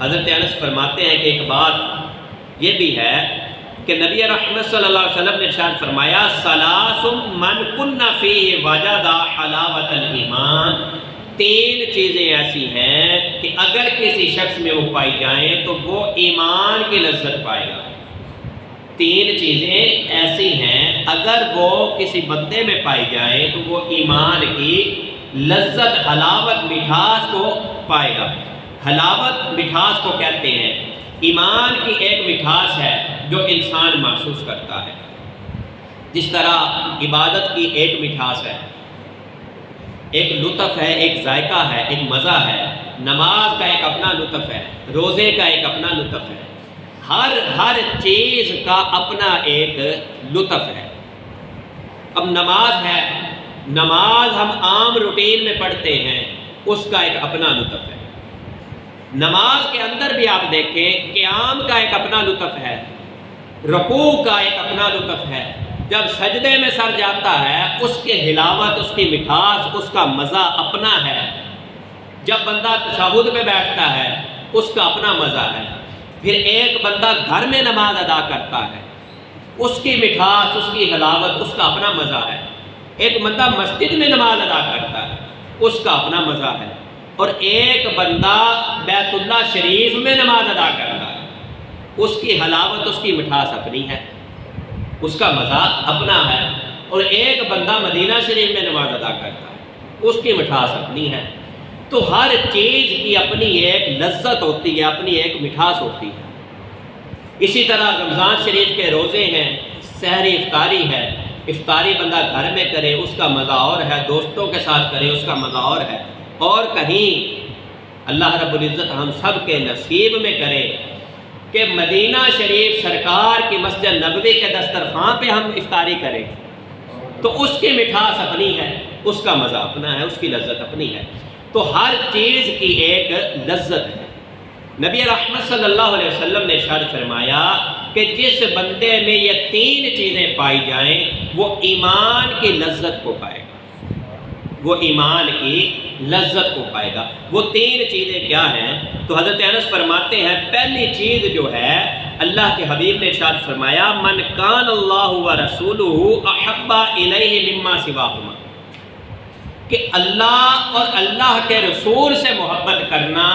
حضرت انس فرماتے ہیں کہ ایک بات یہ بھی ہے کہ نبی رحمت صلی اللہ علیہ وسلم نے ارشاد فرمایا ثلاث من کن فیہ وجد حلاوت الایمان، تین چیزیں ایسی ہیں کہ اگر کسی شخص میں وہ پائی جائیں تو وہ ایمان کی لذت پائے گا۔ تین چیزیں ایسی ہیں اگر وہ کسی بندے میں پائی جائیں تو وہ ایمان کی لذت، حلاوت، مٹھاس کو پائے گا۔ حلاوت مٹھاس کو کہتے ہیں، ایمان کی ایک مٹھاس ہے جو انسان محسوس کرتا ہے، جس طرح عبادت کی ایک مٹھاس ہے، ایک لطف ہے، ایک ذائقہ ہے، ایک مزہ ہے۔ نماز کا ایک اپنا لطف ہے، روزے کا ایک اپنا لطف ہے، ہر چیز کا اپنا ایک لطف ہے۔ اب نماز ہے، نماز ہم عام روٹین میں پڑھتے ہیں، اس کا ایک اپنا لطف ہے۔ نماز کے اندر بھی آپ دیکھیں قیام کا ایک اپنا لطف ہے، رکوع کا ایک اپنا لطف ہے، جب سجدے میں سر جاتا ہے اس کے حلاوت، اس کی مٹھاس، اس کا مزہ اپنا ہے۔ جب بندہ تشہد پہ بیٹھتا ہے اس کا اپنا مزہ ہے۔ پھر ایک بندہ گھر میں نماز ادا کرتا ہے، اس کی مٹھاس، اس کی حلاوت، اس کا اپنا مزہ ہے۔ ایک بندہ مسجد میں نماز ادا کرتا ہے، اس کا اپنا مزہ ہے۔ اور ایک بندہ بیت اللہ شریف میں نماز ادا کرتا ہے، اس کی حلاوت، اس کی مٹھاس اپنی ہے، اس کا مزہ اپنا ہے۔ اور ایک بندہ مدینہ شریف میں نماز ادا کرتا ہے، اس کی مٹھاس اپنی ہے۔ تو ہر چیز کی اپنی ایک لذت ہوتی ہے، اپنی ایک مٹھاس ہوتی ہے۔ اسی طرح رمضان شریف کے روزے ہیں، سحری افطاری ہے، افطاری بندہ گھر میں کرے اس کا مزہ اور ہے، دوستوں کے ساتھ کرے اس کا مزہ اور ہے، اور کہیں اللہ رب العزت ہم سب کے نصیب میں کرے کہ مدینہ شریف سرکار کی مسجد نبوی کے دسترخوان پہ ہم افطاری کریں، تو اس کی مٹھاس اپنی ہے، اس کا مزہ اپنا ہے، اس کی لذت اپنی ہے۔ تو ہر چیز کی ایک لذت ہے۔ نبی رحمت صلی اللہ علیہ وسلم نے ارشاد فرمایا کہ جس بندے میں یہ تین چیزیں پائی جائیں وہ ایمان کی لذت کو پائے گا، وہ ایمان کی لذت کو پائے گا۔ وہ تین چیزیں کیا ہیں؟ تو حضرت انس فرماتے ہیں پہلی چیز جو ہے اللہ کے حبیب نے ارشاد فرمایا من کان اللہ ورسولہ احب الیہ مما سواہما، کہ اللہ اور اللہ کے رسول سے محبت کرنا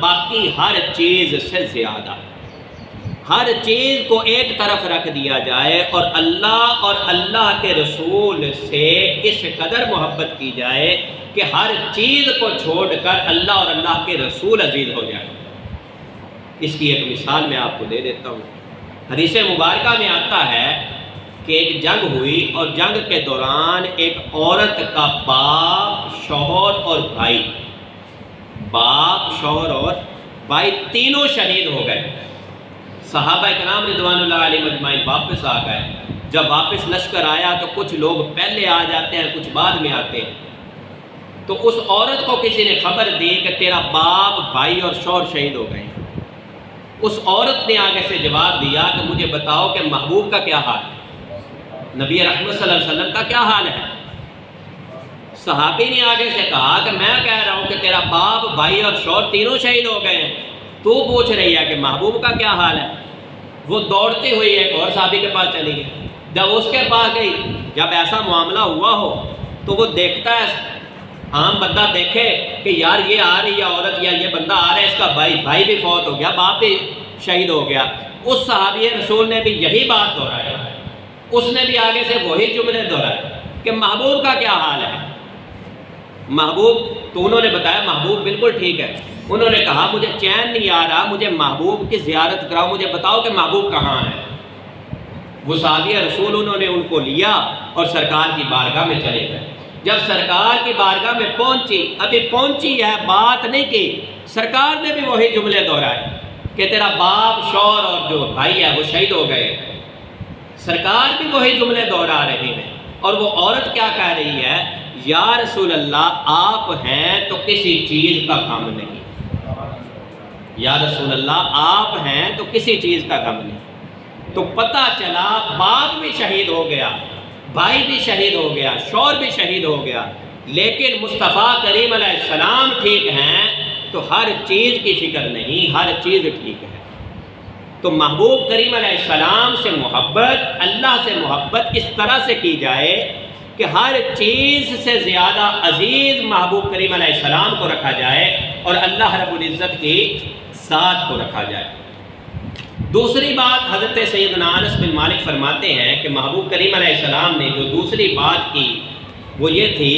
باقی ہر چیز سے زیادہ، ہر چیز کو ایک طرف رکھ دیا جائے اور اللہ اور اللہ کے رسول سے اس قدر محبت کی جائے کہ ہر چیز کو چھوڑ کر اللہ اور اللہ کے رسول عزیز ہو جائے۔ اس کی ایک مثال میں آپ کو دے دیتا ہوں۔ حدیث مبارکہ میں آتا ہے کہ ایک جنگ ہوئی اور جنگ کے دوران ایک عورت کا باپ، شوہر اور بھائی، باپ، شوہر اور بھائی تینوں شہید ہو گئے۔ صحابہ کرام رضوان اللہ علیہم اجمعین واپس آ گئے۔ جب واپس لشکر آیا تو کچھ لوگ پہلے آ جاتے ہیں، کچھ بعد میں آتے ہیں۔ تو اس عورت کو کسی نے خبر دی کہ تیرا باپ، بھائی اور شوہر شہید ہو گئے۔ اس عورت نے آگے سے جواب دیا کہ مجھے بتاؤ کہ محبوب کا کیا حال ہے، نبی رحمت صلی اللہ علیہ وسلم کا کیا حال ہے؟ صحابی نے آگے سے کہا کہ میں کہہ رہا ہوں کہ تیرا باپ، بھائی اور شوہر تینوں شہید ہو گئے ہیں، تو پوچھ رہی ہے کہ محبوب کا کیا حال ہے؟ وہ دوڑتے ہوئے ایک اور صحابی کے پاس چلی گئی۔ جب اس کے پاس گئی، جب ایسا معاملہ ہوا ہو تو وہ دیکھتا ہے، عام بندہ دیکھے کہ یار یہ آ رہی ہے عورت یا یہ بندہ آ رہا ہے، اس کا بھائی بھی فوت ہو گیا، باپ بھی شہید ہو گیا۔ اس صحابی رسول نے بھی یہی بات دہرائی، اس نے بھی آگے سے وہی جملے دہرائے کہ محبوب کا کیا حال ہے۔ محبوب، تو انہوں نے بتایا محبوب بالکل ٹھیک ہے۔ انہوں نے کہا مجھے چین نہیں آ رہا، مجھے محبوب کی زیارت کراؤ، مجھے بتاؤ کہ محبوب کہاں ہے۔ وہ صحابی رسول انہوں نے ان کو لیا اور سرکار کی بارگاہ میں چلے گئے۔ جب سرکار کی بارگاہ میں پہنچی، ابھی پہنچی ہے، بات نہیں کی، سرکار نے بھی وہی جملے دہرائے کہ تیرا باپ، شوہر اور جو بھائی ہے وہ شہید ہو گئے۔ سرکار بھی وہی جملے دہرا رہے ہیں، اور وہ عورت کیا کہہ رہی ہے؟ یا رسول اللہ آپ ہیں تو کسی چیز کا غم نہیں، یا رسول اللہ آپ ہیں تو کسی چیز کا غم نہیں۔ تو پتہ چلا باپ بھی شہید ہو گیا، بھائی بھی شہید ہو گیا، شوہر بھی شہید ہو گیا، لیکن مصطفیٰ کریم علیہ السلام ٹھیک ہیں، تو ہر چیز کی فکر نہیں، ہر چیز ٹھیک ہے۔ تو محبوب کریم علیہ السلام سے محبت، اللہ سے محبت اس طرح سے کی جائے کہ ہر چیز سے زیادہ عزیز محبوب کریم علیہ السلام کو رکھا جائے اور اللہ رب العزت کی ذات کو رکھا جائے۔ دوسری بات حضرت سیدنا انس بن مالک فرماتے ہیں کہ محبوب کریم علیہ السلام نے جو دوسری بات کی وہ یہ تھی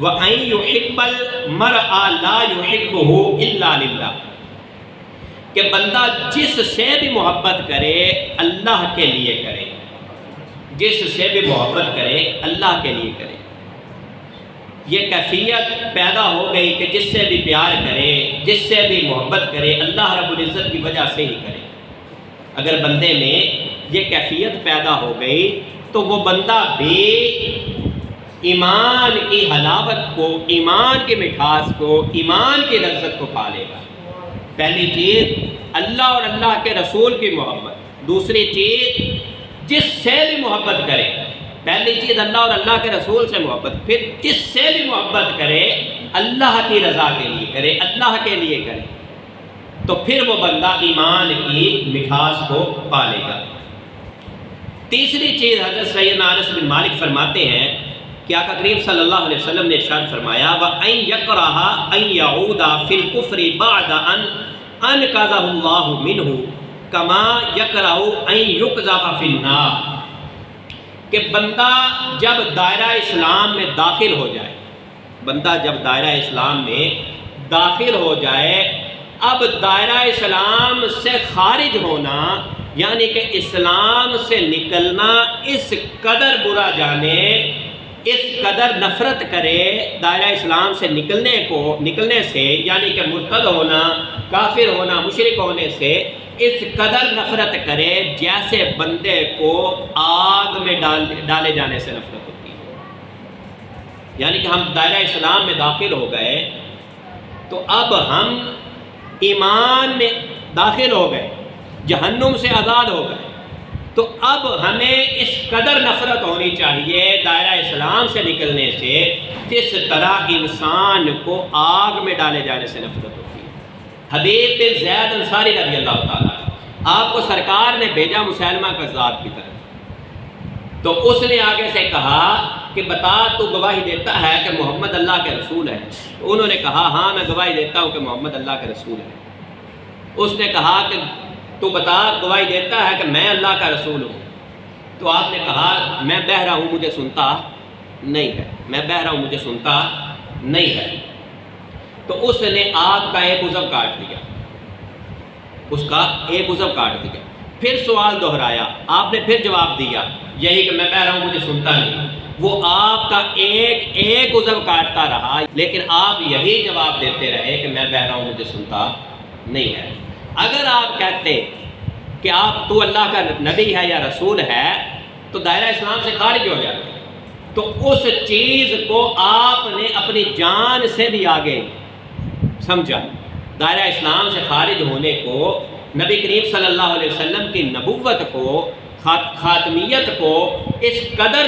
وَأَن يُحِبَّ الْمَرْءَ لَا يُحِبُّهُ إِلَّا لِلَّهِ، کہ بندہ جس سے بھی محبت کرے اللہ کے لیے کرے، جس سے بھی محبت کرے اللہ کے لیے کرے۔ یہ کیفیت پیدا ہو گئی کہ جس سے بھی پیار کرے، جس سے بھی محبت کرے اللہ رب العزت کی وجہ سے ہی کرے۔ اگر بندے میں یہ کیفیت پیدا ہو گئی تو وہ بندہ بھی ایمان کی حلاوت کو، ایمان کی مٹھاس کو، ایمان کی لذت کو پا لے گا۔ پہلی چیز اللہ اور اللہ کے رسول کی محبت، دوسری چیز جس سے بھی محبت کرے، پہلی چیز اللہ اور اللہ کے رسول سے محبت، پھر جس سے بھی محبت کرے اللہ کی رضا کے لیے کرے، اللہ کے لیے کرے، تو پھر وہ بندہ ایمان کی مٹھاس کو پا لے گا۔ تیسری چیز حضرت سیدنا انس بن مالک فرماتے ہیں کہ آقا کریم صلی اللہ علیہ وسلم نے ارشاد فرمایا وَأَن يَكْرَهَ أَن يَعُودَ فِي الْكُفْرِ بَعْدَ أَن أَنْقَذَهُ اللَّهُ مِنْهُ كَمَا يَكْرَهُ أَن يُقْذَفَ فِي النَّارِ، کہ بندہ جب دائرہ اسلام میں داخل ہو جائے، بندہ جب دائرہ اسلام میں داخل ہو جائے، اب دائرہ اسلام سے خارج ہونا یعنی کہ اسلام سے نکلنا اس قدر برا جانے، اس قدر نفرت کرے دائرہ اسلام سے نکلنے سے، یعنی کہ مرتد ہونا، کافر ہونا، مشرک ہونے سے اس قدر نفرت کرے جیسے بندے کو آگ میں ڈالے جانے سے نفرت ہوتی ہے۔ یعنی کہ ہم دائرہ اسلام میں داخل ہو گئے تو اب ہم ایمان میں داخل ہو گئے، جہنم سے آزاد ہو گئے، تو اب ہمیں اس قدر نفرت ہونی چاہیے دائرہ اسلام سے نکلنے سے جس طرح انسان کو آگ میں ڈالے جانے سے نفرت ہوتی ہے۔ حبیب بن زید انصاری رضی اللہ تعالیٰ، آپ کو سرکار نے بھیجا مسیلمہ کذاب کی طرف، تو اس نے آگے سے کہا کہ بتا تو گواہی دیتا ہے کہ محمد اللہ کے رسول ہے؟ تو انہوں نے کہا ہاں میں گواہی دیتا ہوں کہ محمد اللہ کے رسول ہے۔ اس نے کہا کہ تو بتا گواہی دیتا ہے کہ میں اللہ کا رسول ہوں؟ تو آپ نے کہا میں بہہ رہا ہوں مجھے سنتا نہیں ہے، میں بہہ رہا ہوں مجھے سنتا نہیں ہے۔ تو اس نے آپ کا ایک عضو کاٹ دیا، اس کا ایک عضو کاٹ دیا، پھر سوال دہرایا، آپ نے پھر جواب دیا یہی کہ میں بہہ رہا ہوں مجھے سنتا نہیں۔ وہ آپ کا ایک عضو کاٹتا رہا لیکن آپ یہی جواب دیتے رہے کہ میں بہہ رہا ہوں مجھے سنتا نہیں ہے۔ اگر آپ کہتے کہ تو اللہ کا نبی ہے یا رسول ہے تو دائرہ اسلام سے خارج ہو جاتے، تو اس چیز کو آپ نے اپنی جان سے بھی آگے سمجھا۔ دائرہ اسلام سے خارج ہونے کو، نبی کریم صلی اللہ علیہ وسلم کی نبوت کو، خاتمیت کو اس قدر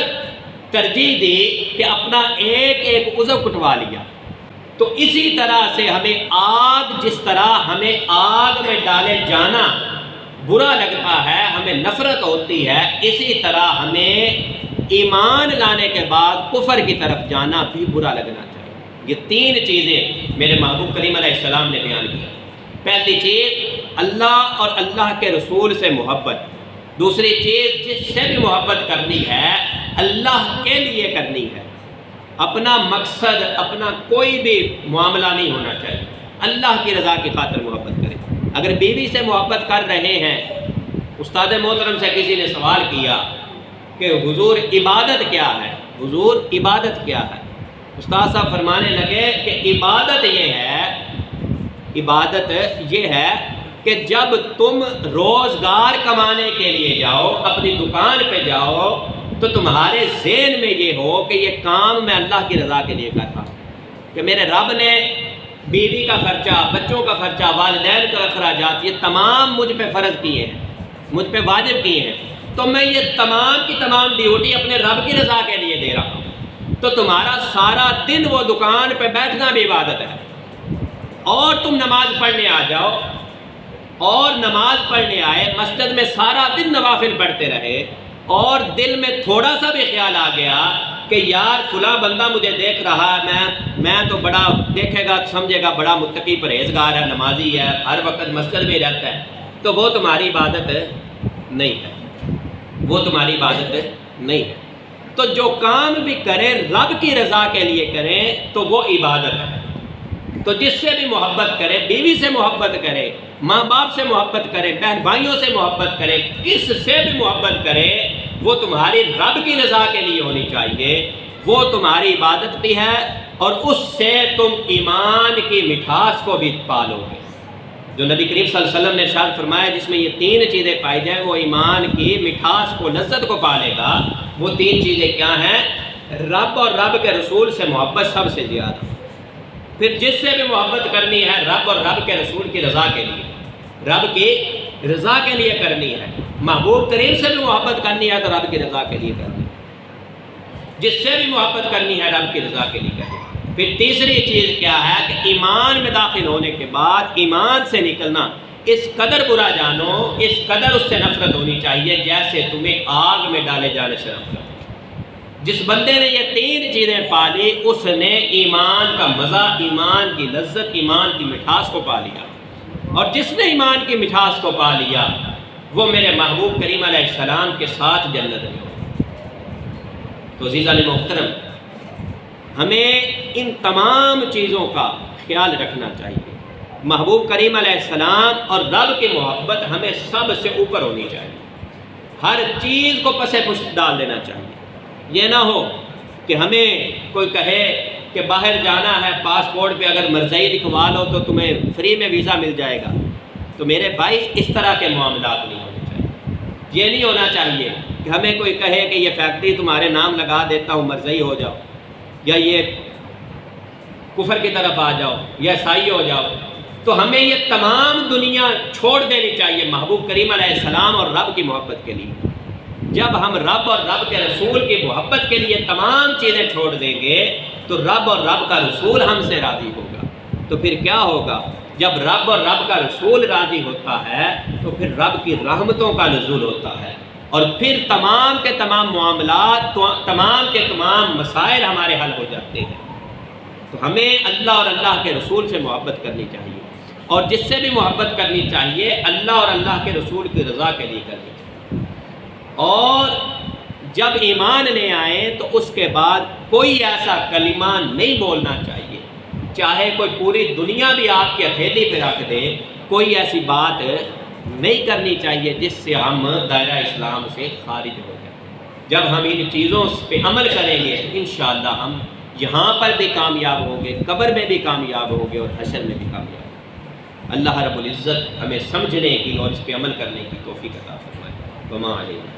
ترجیح دی کہ اپنا ایک عضو کٹوا لیا۔ تو اسی طرح سے ہمیں جس طرح ہمیں آگ میں ڈالے جانا برا لگتا ہے، ہمیں نفرت ہوتی ہے، اسی طرح ہمیں ایمان لانے کے بعد کفر کی طرف جانا بھی برا لگنا چاہیے۔ یہ تین چیزیں میرے محبوب کریم علیہ السلام نے بیان کی۔ پہلی چیز اللہ اور اللہ کے رسول سے محبت، دوسری چیز جس سے بھی محبت کرنی ہے اللہ کے لیے کرنی ہے، اپنا مقصد، اپنا کوئی بھی معاملہ نہیں ہونا چاہیے، اللہ کی رضا کی خاطر محبت کریں۔ اگر بیوی سے محبت کر رہے ہیں، استاد محترم سے کسی نے سوال کیا کہ حضور عبادت کیا ہے، حضور عبادت کیا ہے؟ استاد صاحب فرمانے لگے کہ عبادت یہ ہے کہ جب تم روزگار کمانے کے لیے جاؤ، اپنی دکان پہ جاؤ، تو تمہارے ذہن میں یہ ہو کہ یہ کام میں اللہ کی رضا کے لیے کر رہا ہوں، کہ میرے رب نے بیوی کا خرچہ، بچوں کا خرچہ، والدین کا اخراجات یہ تمام مجھ پہ فرض کیے ہیں، مجھ پہ واجب کیے ہیں، تو میں یہ تمام کی تمام ڈیوٹی اپنے رب کی رضا کے لیے دے رہا ہوں۔ تو تمہارا سارا دن وہ دکان پہ بیٹھنا بھی عبادت ہے، اور تم نماز پڑھنے آ جاؤ، اور نماز پڑھنے آئے، مسجد میں سارا دن نوافل پڑھتے رہے، اور دل میں تھوڑا سا بھی خیال آ گیا کہ یار فلاں بندہ مجھے دیکھ رہا ہے، میں تو بڑا دیکھے گا سمجھے گا بڑا متقی پرہیزگار ہے، نمازی ہے، ہر وقت مسجد میں رہتا ہے، تو وہ تمہاری عبادت نہیں ہے، وہ تمہاری عبادت نہیں ہے۔ تو جو کام بھی کریں رب کی رضا کے لیے کریں تو وہ عبادت ہے۔ تو جس سے بھی محبت کرے، بیوی سے محبت کرے، ماں باپ سے محبت کرے، بہن بھائیوں سے محبت کرے، کس سے بھی محبت کرے، وہ تمہاری رب کی رضا کے لیے ہونی چاہیے، وہ تمہاری عبادت بھی ہے، اور اس سے تم ایمان کی مٹھاس کو بھی پالو گے۔ جو نبی کریم صلی اللہ علیہ وسلم نے ارشاد فرمایا جس میں یہ تین چیزیں پائی جائیں وہ ایمان کی مٹھاس کو، لذت کو پالے گا۔ وہ تین چیزیں کیا ہیں؟ رب اور رب کے رسول سے محبت سب سے زیادہ، پھر جس سے بھی محبت کرنی ہے رب اور رب کے رسول کی رضا کے لیے، رب کی رضا کے لیے کرنی ہے۔ محبوب کریم سے بھی محبت کرنی ہے تو رب کی رضا کے لیے کرنی ہے، جس سے بھی محبت کرنی ہے رب کی رضا کے لیے کرنی ہے۔ پھر تیسری چیز کیا ہے کہ ایمان میں داخل ہونے کے بعد ایمان سے نکلنا، اس قدر برا جانو، اس قدر اس سے نفرت ہونی چاہیے جیسے تمہیں آگ میں ڈالے جانے سے نفرت۔ جس بندے نے یہ تین چیزیں پالی اس نے ایمان کا مزہ، ایمان کی لذت، ایمان کی مٹھاس کو پا لیا، اور جس نے ایمان کی مٹھاس کو پا لیا وہ میرے محبوب کریم علیہ السلام کے ساتھ جنت میں ہو۔ تو عزیزان محترم، ہمیں ان تمام چیزوں کا خیال رکھنا چاہیے۔ محبوب کریم علیہ السلام اور رب کی محبت ہمیں سب سے اوپر ہونی چاہیے، ہر چیز کو پس پشت ڈال دینا چاہیے۔ یہ نہ ہو کہ ہمیں کوئی کہے کہ باہر جانا ہے، پاسپورٹ پہ اگر مرضی لکھوا لو تو تمہیں فری میں ویزا مل جائے گا، تو میرے بھائی اس طرح کے معاملات نہیں ہونے چاہیے۔ یہ نہیں ہونا چاہیے کہ ہمیں کوئی کہے کہ یہ فیکٹری تمہارے نام لگا دیتا ہوں، مرضی ہو جاؤ، یا یہ کفر کی طرف آ جاؤ، یا عیسائی ہو جاؤ۔ تو ہمیں یہ تمام دنیا چھوڑ دینی چاہیے محبوب کریم علیہ السلام اور رب کی محبت کے لیے۔ جب ہم رب اور رب کے رسول کی محبت کے لیے تمام چیزیں چھوڑ دیں گے تو رب اور رب کا رسول ہم سے راضی ہوگا۔ تو پھر کیا ہوگا؟ جب رب اور رب کا رسول راضی ہوتا ہے تو پھر رب کی رحمتوں کا نزول ہوتا ہے، اور پھر تمام کے تمام معاملات، تمام کے تمام مسائل ہمارے حل ہو جاتے ہیں۔ تو ہمیں اللہ اور اللہ کے رسول سے محبت کرنی چاہیے، اور جس سے بھی محبت کرنی چاہیے اللہ اور اللہ کے رسول کی رضا کے لیے کرنی چاہیے۔ اور جب ایمان لے آئیں تو اس کے بعد کوئی ایسا کلمہ نہیں بولنا چاہیے، چاہے کوئی پوری دنیا بھی آپ کی ہتھیلی پہ رکھ دے، کوئی ایسی بات نہیں کرنی چاہیے جس سے ہم دائرہ اسلام سے خارج ہو جائیں۔ جب ہم ان چیزوں پہ عمل کریں گے انشاءاللہ ہم یہاں پر بھی کامیاب ہوں گے، قبر میں بھی کامیاب ہوں گے، اور حشر میں بھی کامیاب ہوں گے۔ اللہ رب العزت ہمیں سمجھنے کی اور اس پہ عمل کرنے کی توفیق عطا فرمائے۔ وما علینا۔